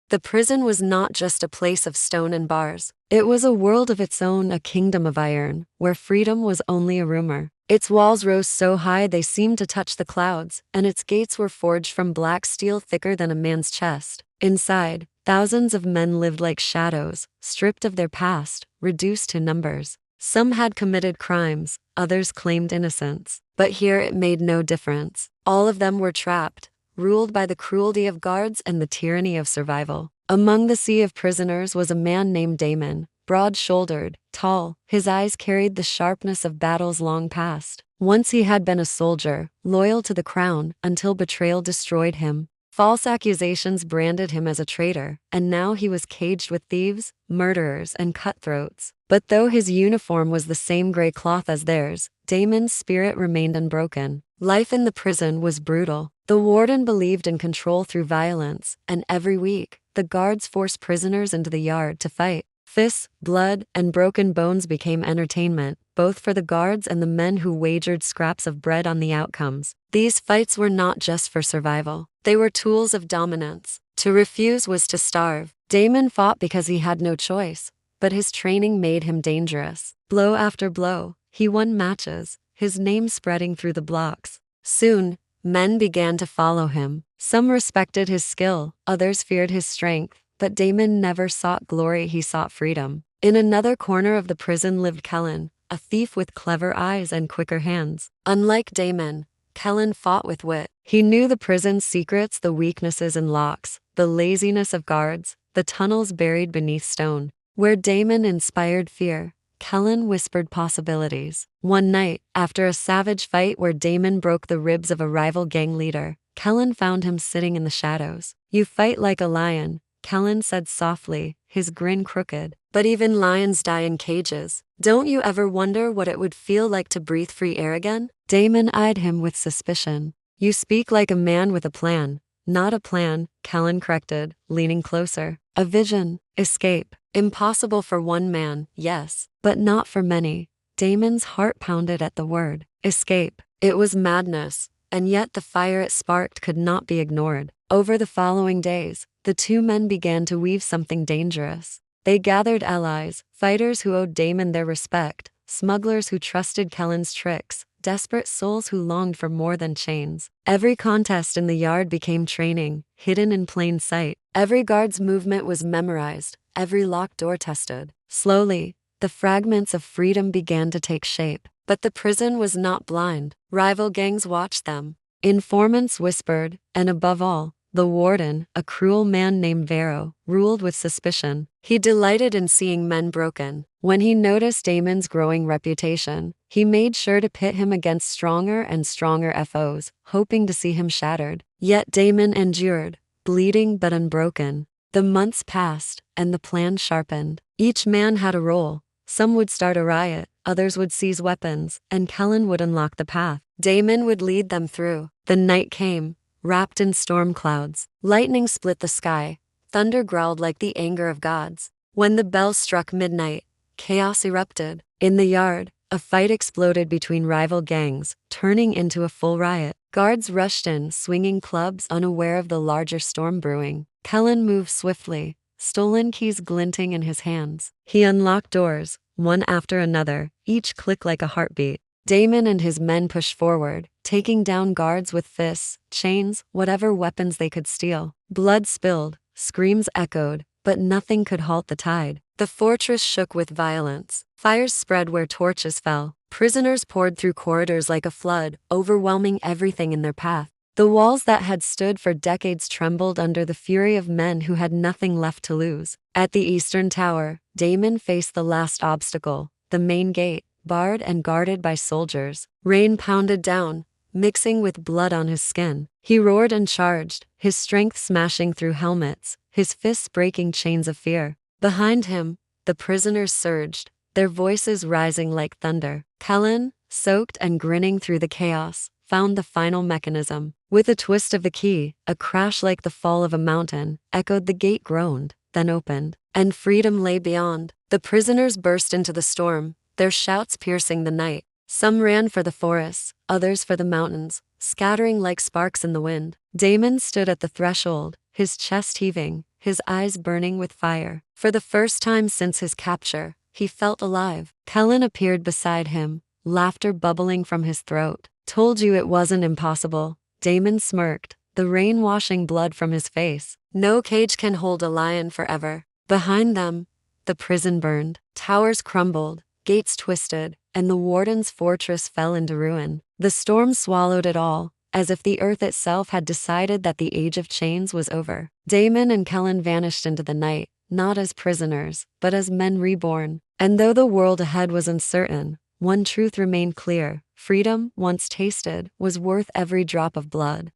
The prison was not just a place of stone and bars. It was a world of its own, a kingdom of iron, where freedom was only a rumor. Its walls rose so high they seemed to touch the clouds, and its gates were forged from black steel thicker than a man's chest. Inside, thousands of men lived like shadows, stripped of their past, reduced to numbers. Some had committed crimes, others claimed innocence. But here it made no difference. All of them were trapped, ruled by the cruelty of guards and the tyranny of survival. Among the sea of prisoners was a man named Damon, broad-shouldered, tall. His eyes carried the sharpness of battles long past. Once he had been a soldier, loyal to the crown, until betrayal destroyed him. False accusations branded him as a traitor, and now he was caged with thieves, murderers, and cutthroats. But though his uniform was the same gray cloth as theirs, Damon's spirit remained unbroken. Life in the prison was brutal. The warden believed in control through violence, and every week, the guards forced prisoners into the yard to fight. Fists, blood, and broken bones became entertainment, both for the guards and the men who wagered scraps of bread on the outcomes. These fights were not just for survival. They were tools of dominance. To refuse was to starve. Damon fought because he had no choice, but his training made him dangerous. Blow after blow, he won matches, his name spreading through the blocks. Soon, men began to follow him. Some respected his skill, others feared his strength, but Damon never sought glory, he sought freedom. In another corner of the prison lived Kellen, a thief with clever eyes and quicker hands. Unlike Damon, Kellen fought with wit. He knew the prison's secrets, the weaknesses and locks, the laziness of guards, the tunnels buried beneath stone. Where Damon inspired fear, Kellen whispered possibilities. One night, after a savage fight where Damon broke the ribs of a rival gang leader, Kellen found him sitting in the shadows. "You fight like a lion," Kellen said softly, his grin crooked. "But even lions die in cages. Don't you ever wonder what it would feel like to breathe free air again?" Damon eyed him with suspicion. "You speak like a man with a plan." "Not a plan," Kellen corrected, leaning closer. "A vision. Escape. Impossible for one man, yes, but not for many." Damon's heart pounded at the word. Escape. It was madness, and yet the fire it sparked could not be ignored. Over the following days, the two men began to weave something dangerous. They gathered allies, fighters who owed Damon their respect, smugglers who trusted Kellen's tricks, desperate souls who longed for more than chains. Every contest in the yard became training, hidden in plain sight. Every guard's movement was memorized, every locked door tested. Slowly, the fragments of freedom began to take shape. But the prison was not blind. Rival gangs watched them. Informants whispered, and above all, the warden, a cruel man named Vero, ruled with suspicion. He delighted in seeing men broken. When he noticed Damon's growing reputation, he made sure to pit him against stronger and stronger foes, hoping to see him shattered. Yet Damon endured, bleeding but unbroken. The months passed, and the plan sharpened. Each man had a role. Some would start a riot, others would seize weapons, and Kellen would unlock the path. Damon would lead them through. The night came, wrapped in storm clouds. Lightning split the sky. Thunder growled like the anger of gods. When the bell struck midnight, chaos erupted. In the yard, a fight exploded between rival gangs, turning into a full riot. Guards rushed in, swinging clubs, unaware of the larger storm brewing. Kellen moved swiftly, stolen keys glinting in his hands. He unlocked doors, one after another, each click like a heartbeat. Damon and his men pushed forward, taking down guards with fists, chains, whatever weapons they could steal. Blood spilled, screams echoed, but nothing could halt the tide. The fortress shook with violence. Fires spread where torches fell. Prisoners poured through corridors like a flood, overwhelming everything in their path. The walls that had stood for decades trembled under the fury of men who had nothing left to lose. At the eastern tower, Damon faced the last obstacle, the main gate, barred and guarded by soldiers. Rain pounded down, mixing with blood on his skin. He roared and charged, his strength smashing through helmets, his fists breaking chains of fear. Behind him, the prisoners surged, their voices rising like thunder. Kellen, soaked and grinning through the chaos, found the final mechanism. With a twist of the key, a crash like the fall of a mountain, echoed. The gate groaned, then opened, and freedom lay beyond. The prisoners burst into the storm, their shouts piercing the night. Some ran for the forests, others for the mountains, scattering like sparks in the wind. Damon stood at the threshold, his chest heaving, his eyes burning with fire. For the first time since his capture, he felt alive. Kellen appeared beside him, laughter bubbling from his throat. Told you it wasn't impossible. Damon smirked, the rain washing blood from his face. No cage can hold a lion forever. Behind them, the prison burned. Towers crumbled, gates twisted, and the warden's fortress fell into ruin. The storm swallowed it all, as if the earth itself had decided that the age of chains was over. Damon and Kellen vanished into the night, not as prisoners, but as men reborn. And though the world ahead was uncertain, one truth remained clear: freedom, once tasted, was worth every drop of blood.